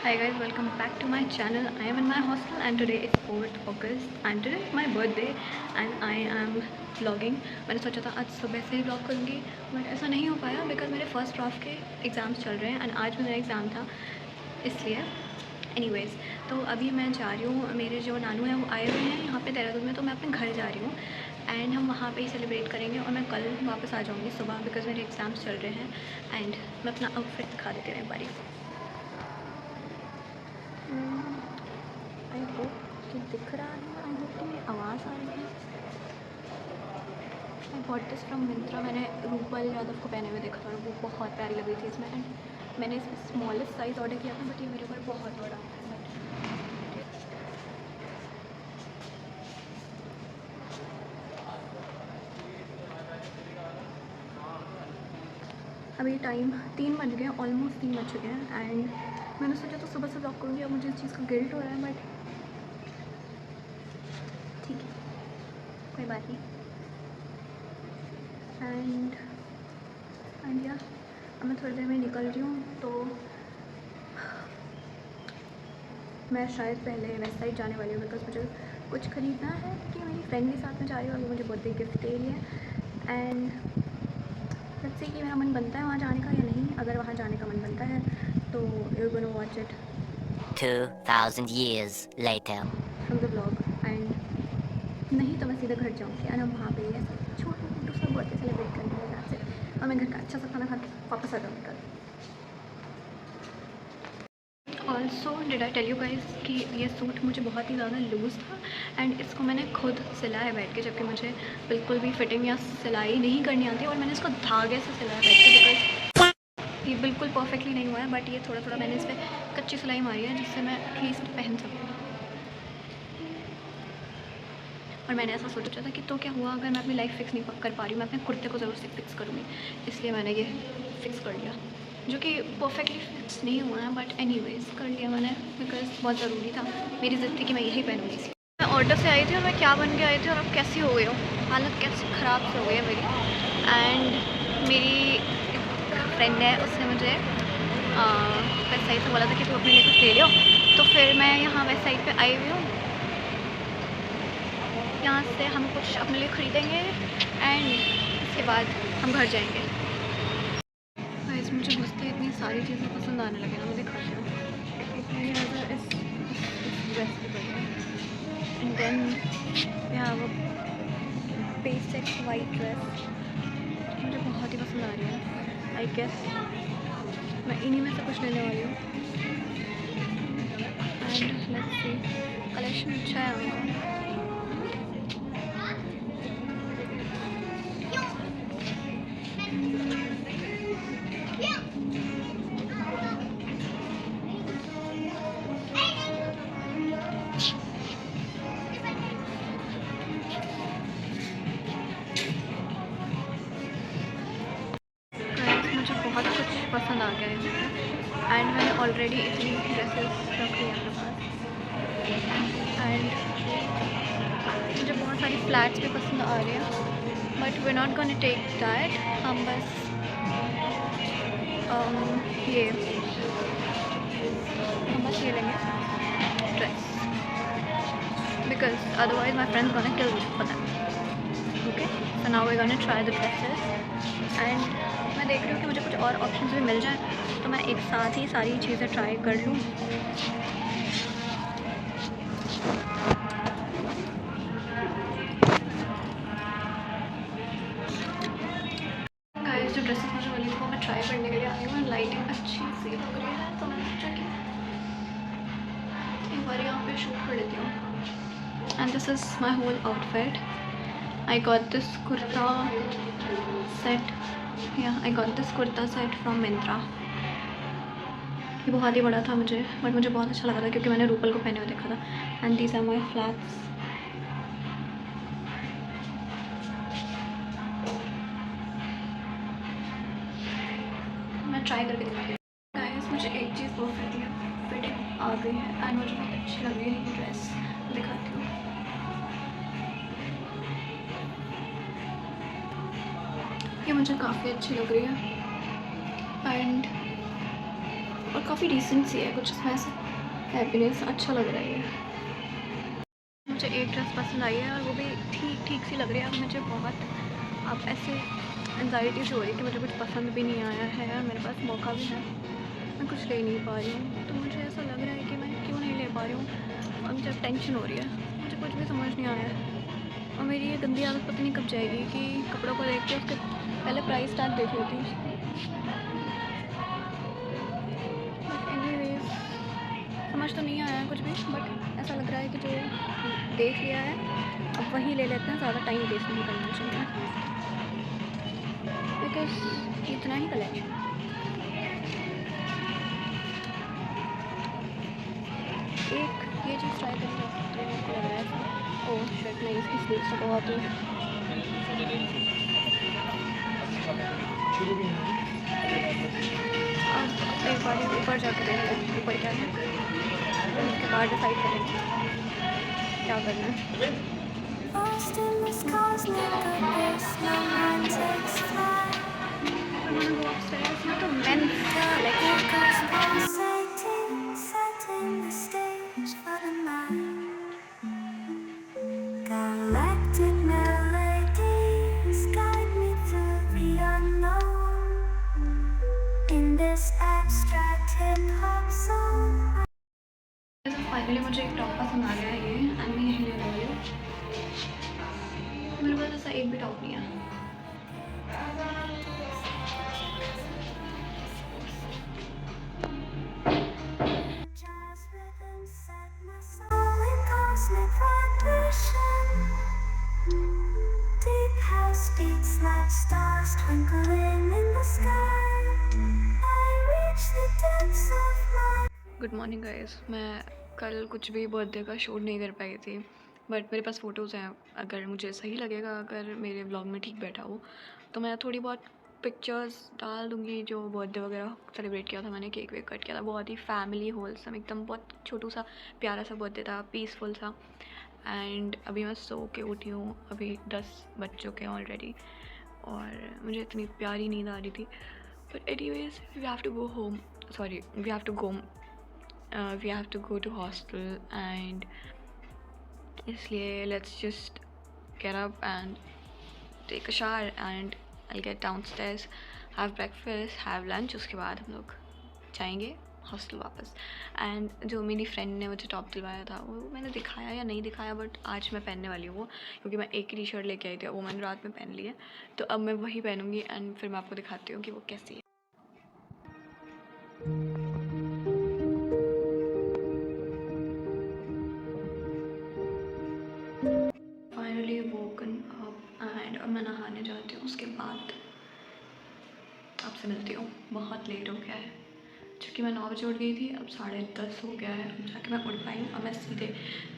Hi guys, welcome back to my channel. I am in my hostel and today is 4th August and today is my birthday and I am vlogging. मैंने सोचा था आज सुबह से ही vlog करूँगी but ऐसा नहीं हो पाया बिकॉज मेरे फर्स्ट ड्राफ्ट के एग्ज़ाम्स चल रहे हैं एंड आज भी मेरा एग्ज़ाम था इसलिए एनीवेज़ तो अभी मैं जा रही हूँ। मेरे जो नानू हैं वो आए हुए हैं यहाँ पे देहरादून में, तो मैं अपने घर जा रही हूँ एंड हम वहाँ पे ही सेलिब्रेट करेंगे और मैं कल वापस आ जाऊँगी सुबह बिकॉज मेरे एग्ज़ाम्स चल रहे हैं एंड मैं अपना आउटफिट दिखा देती हूँ एक बारी। आई होप कि दिख रहा है, आई होप कि मेरी आवाज़ आ रही है। I bought this from Myntra. मैंने रूपल यादव को पहने हुए देखा था और वो बहुत प्यारी लग रही थी इसमें एंड मैंने इसमें स्मॉलेस्ट साइज़ ऑर्डर किया था बट ये मेरे ऊपर बहुत बड़ा है। अभी टाइम 3 बज गए, ऑलमोस्ट 3 बज चुके हैं एंड मैंने सोचा तो सुबह से ब्लॉग करूँगी। अब मुझे इस चीज़ का गिल्ट हो रहा है बट ठीक है, कोई बात नहीं। एंड या अब मैं थोड़ी देर में निकल रही हूँ तो मैं शायद पहले वेस्ट साइड जाने वाली हूँ बिकॉज मुझे कुछ ख़रीदना है कि मेरी फ्रेंड के साथ में जा रही हूँ और वो मुझे बर्थडे गिफ्ट दे रही है एंड लेट्स सी कि मेरा मन बनता है वहाँ जाने का या नहीं। अगर वहाँ जाने का मन बनता है तो you gonna watch it 2000 years later from the vlog and नहीं तो मैं सीधे घर जाऊँगी एंड हम वहाँ पे ऐसा छोटा मोटा सा बर्थडे सेलिब्रेट करेंगे यहाँ से और मैं घर का अच्छा सा खाना खा के वापस आ जाऊँगी कल। Also did I tell you guys कि ये सूट मुझे बहुत ही ज़्यादा लूज़ था एंड इसको मैंने खुद सिला है बैठ के, जबकि मुझे बिल्कुल भी फिटिंग या सिलाई नहीं करनी आती और मैंने इसको धागे से सिला है बैठ के बिकॉज ये बिल्कुल परफेक्टली नहीं हुआ है बट ये थोड़ा थोड़ा मैंने इस पर कच्ची सिलाई मारी है जिससे मैं एटलीस्ट पहन सकूँ। और मैंने ऐसा सोचा था कि तो क्या हुआ अगर मैं अपनी लाइफ फिक्स नहीं कर पा रही हूँ, मैं अपने कुर्ते को ज़रूर से फिक्स करूँगी, इसलिए मैंने ये फिक्स कर लिया जो कि परफेक्टली फिक्स नहीं हुआ है बट एनीवेज कर लिया मैंने बिकॉज बहुत ज़रूरी था। मेरी ज़िद थी कि मैं यही पहनूँगी। मैं ऑर्डर से आई थी और मैं क्या बन के आई थी और अब कैसी हो गई हूँ, हालत कैसी ख़राब से हो गई है मेरी। एंड मेरी एक फ्रेंड है, उसने मुझे वेस्ट साइड से बोला था कि तू अपने लिए कुछ ले लो, तो फिर मैं यहाँ वेस्ट साइड पर आई हुई हूँ। यहाँ से हम कुछ अपने लिए ख़रीदेंगे एंड इसके बाद हम घर जाएंगे। गाइस मुझे घुसते इतनी सारी चीज़ें पसंद आने लगे ना, मैं दिखाती हूँ। इस ड्रेस के बदले एंड देन यहाँ वो बेसिक वाइट ड्रेस मुझे बहुत ही पसंद आ रही है। आई गेस मैं इन्हीं में से कुछ लेने वाली हूँ एंड लेट्स सी, कलेक्शन अच्छा है उनका। मुझे बहुत कुछ पसंद आ गया है एंड मैंने ऑलरेडी इतनी ड्रेसेस रख ली अपने पास एंड मुझे बहुत सारी फ्लैट्स भी पसंद आ रही हैं but we not gonna take that. हम बस ये लेंगे dress because otherwise my friends gonna kill me for that. Okay so now we gonna try the dresses and मैं देख रही हूँ कि मुझे कुछ और ऑप्शंस भी मिल जाए तो मैं एक साथ ही सारी चीज़ें ट्राई कर लूँ। गाइस जो ड्रेसेस मुझे मिली थी वो मैं ट्राई करने के लिए आई हूँ। लाइटिंग अच्छी सी लग रही है तो मैंने सोचा कि एक बार यहाँ पे शूट कर लेती हूँ। And this is my whole outfit. I got this kurta set, I got this kurta set from Myntra. ये बहुत ही बड़ा था मुझे बट मुझे बहुत अच्छा लगा था क्योंकि मैंने रूपल को पहने हुए देखा था। And these are my flats. मैं ट्राई करके दिखाती हूँ गाइस। मुझे एक चीज़ परफेक्टली फिटिंग आ गई है एंड मुझे बहुत अच्छी लग रही है ये ड्रेस। दिखाती हूँ। ये मुझे काफ़ी अच्छी लग रही है एंड और काफ़ी डिसेंट सी है, कुछ इसमें ऐसा हैप्पीनेस अच्छा लग रहा है ये। मुझे एक ड्रेस पसंद आई है और वो भी ठीक ठीक सी लग रही है। अब मुझे बहुत अब ऐसे एंजाइटी सी हो रही है कि मुझे कुछ पसंद भी नहीं आया है और मेरे पास मौका भी है, मैं कुछ ले नहीं पा रही हूँ। तो मुझे ऐसा लग रहा है कि मैं क्यों नहीं ले पा रही हूँ और मुझे टेंशन हो रही है, मुझे कुछ भी समझ नहीं आया है। और मेरी ये गंदी आदत पता नहीं कब जाएगी कि कपड़ों को देख के उसके पहले प्राइस टैग देख लेती हूँ। बट एनीवेज समझ तो नहीं आया कुछ भी, बट ऐसा लग रहा है कि जो देख लिया है अब वही ले लेते हैं, ज़्यादा टाइम वेस्ट नहीं करना चाहिए बिकॉज इतना ही कलेक्शन। एक ये चीज़ ट्राई करनी जा सकती है, मेरे को लग रहा है। ओह शर्ट नहीं, इसकी स्लीव्स तो बहुत ही अब एक बार ऊपर जाकर देखते हैं ऊपर क्या है, फिर उसके बाद डिसाइड करेंगे क्या करना है। Lost in the scars, near the base, no one takes flight. I wanna go upstairs, not a men's collection. Echoes pulsating, setting the stage for the night. Galactic melodies guide me through the unknown. In this abstract hip-hop song. Finally मुझे एक top पसंद आ गया है ये, and मैं यही लेने वाली हूँ। मेरे पास ऐसा एक भी टॉप नहीं है। Jazz rhythm set my soul in cosmic vibration. Deep house beats like stars twinkling in the sky. I reach the depths of my. Good morning guys. मैं कल कुछ भी बर्थडे का शूट नहीं कर पाई थी, बट मेरे पास फ़ोटोज़ हैं। अगर मुझे सही लगेगा, अगर मेरे व्लॉग में ठीक बैठा हो, तो मैं थोड़ी बहुत पिक्चर्स डाल दूँगी जो बर्थडे वगैरह सेलिब्रेट किया था मैंने, केक वेक कट किया था। बहुत ही फैमिली होलसम, एकदम बहुत छोटू सा प्यारा सा बर्थडे था, पीसफुल सा। एंड अभी मैं सो के उठी हूँ, अभी 10 बज चुके हैं ऑलरेडी और मुझे इतनी प्यारी नींद आ रही थी। But anyways we have to go home, sorry we have to go to hostel and इसलिए let's just get up and take a shower and I get downstairs, have breakfast, have lunch. उसके बाद हम लोग जाएंगे hostel वापस। And जो मेरी friend ने मुझे टॉप दिलवाया था वो मैंने दिखाया या नहीं दिखाया, बट आज मैं पहनने वाली हूँ वो, क्योंकि मैं एक ही टी शर्ट लेके आई थी, वो मैंने रात में पहन ली है, तो अब मैं वही पहनूंगी एंड फिर मैं आपको दिखाती हूँ कि वो कैसी है। फाइनली वोकन अप एंड अब मैं नहाने जाती हूँ, उसके बाद आपसे मिलती हूँ। बहुत लेट हो गया है, क्योंकि मैं 9 बजे उठ गई थी, अब 10:30 हो गया है, अब जाके मैं उठ पाई हूँ। अब मैं सीधे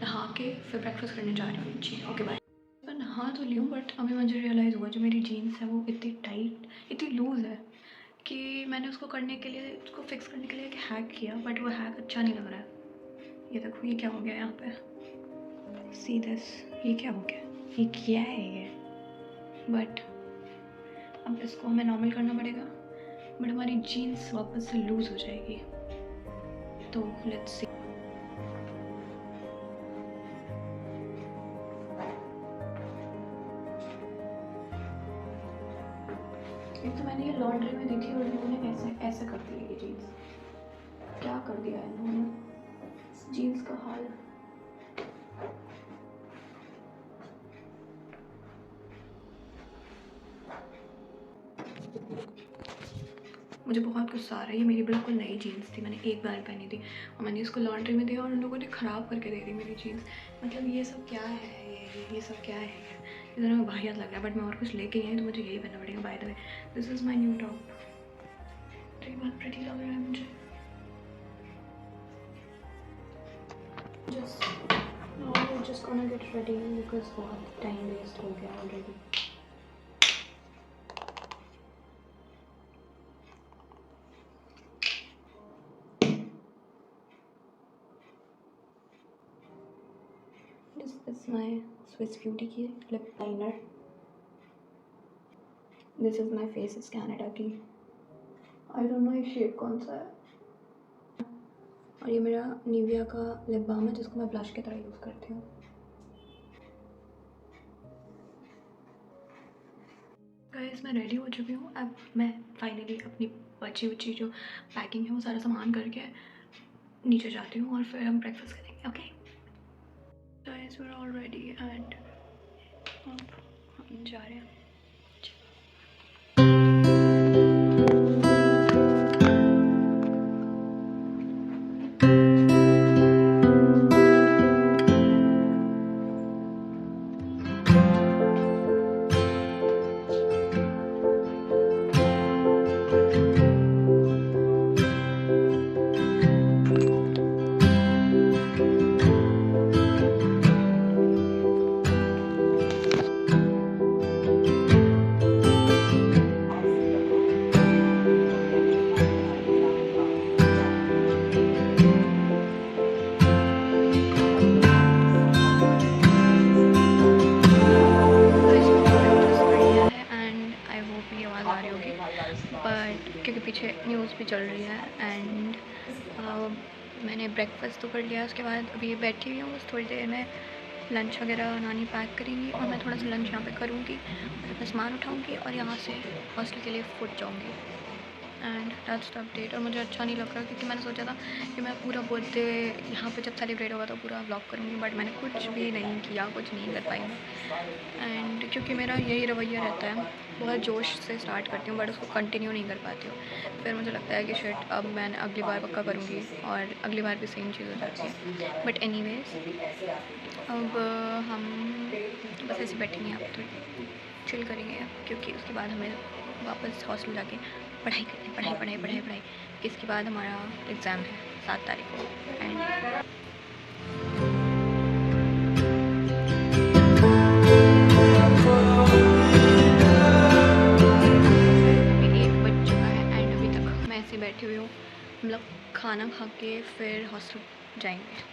नहा के फिर ब्रेकफास्ट करने जा रही हूँ नीचे। Okay bye. मैं नहा तो ली हूँ, बट अभी मुझे रियलाइज़ हुआ जो मेरी जीन्स है वो इतनी टाइट, इतनी लूज़ है कि मैंने उसको करने के लिए, उसको फिक्स करने के लिए एक हैक किया, बट वो हैक अच्छा नहीं लग रहा है। ये देखो ये क्या हो गया यहाँ पे, सी दिस, ये क्या हो गया, ये क्या है ये। बट अब इसको हमें नॉर्मल करना पड़ेगा, बट हमारी जीन्स वापस से लूज़ हो जाएगी, तो लेट्स सी। एक तो मैंने ये लॉन्ड्री में दी थी और इन्होंने ऐसे ऐसे कर दी ये जीन्स, क्या कर दिया है इन्होंने जीन्स का हाल। मुझे बहुत गुस्सा आ रहा है, ये मेरी बिल्कुल नई जीन्स थी, मैंने एक बार पहनी थी और मैंने इसको लॉन्ड्री में दिया और उन लोगों ने ख़राब करके दे दी मेरी जीन्स। मतलब ये सब क्या है, ये सब क्या है, ये दोनों में वाहियात लग रहा है। बट मैं और कुछ लेके आई तो मुझे यही पहनना पड़ेगा। By the way this is my new top, तो ये बहुत प्रिटी लग रहा है मुझे। Just gonna get ready because बहुत टाइम वेस्ट हो गया already. This is my Swiss Beauty की lip liner. This is my face is Canada की। I don't know ये शेड कौन सा है, और ये मेरा निविया का लिप बाम है जिसको मैं ब्लश की तरह यूज़ करती हूँ। गाइस मैं रेडी हो चुकी हूँ। अब मैं फाइनली अपनी बची उची जो पैकिंग है वो सारा सामान करके नीचे जाती हूँ और फिर हम ब्रेकफास्ट करेंगे। Okay guys we are all ready and अब हम जा रहे हैं। बट क्योंकि पीछे न्यूज़ भी चल रही है एंड मैंने ब्रेकफास्ट तो कर लिया। उसके बाद अभी बैठी हुई हूँ, बस थोड़ी देर में लंच वगैरह नानी पैक करेंगी और मैं थोड़ा सा लंच यहाँ पे करूँगी और अपना सामान उठाऊँगी और यहाँ से हॉस्टल के लिए फुट जाऊँगी एंड दैट्स द अपडेट। और मुझे अच्छा नहीं लग रहा क्योंकि मैंने सोचा था कि मैं पूरा बर्थडे यहाँ पे जब सेलिब्रेट होगा तो पूरा व्लॉग करूँगी, बट मैंने कुछ भी नहीं किया, कुछ नहीं कर पाई मैं। एंड क्योंकि मेरा यही रवैया रहता है, बहुत जोश से स्टार्ट करती हूँ बट उसको कंटिन्यू नहीं कर पाती हूँ। फिर मुझे लगता है कि शिट अब मैं अगली बार पक्का करूँगी और अगली बार भी सेम चीज़ हो जाती है। बट एनीवेज अब हम बस ऐसे बैठेंगे, आप तो चिल करेंगे क्योंकि उसके बाद हमें वापस हॉस्टल जाके पढ़ाई करनी, पढ़ाई। इसके बाद हमारा एग्ज़ाम है 7 तारीख को एंड अभी 1 बज चुका है एंड अभी तक मैं ऐसे बैठी हुई हूँ। हम लोग खाना खा के फिर हॉस्टल जाएंगे।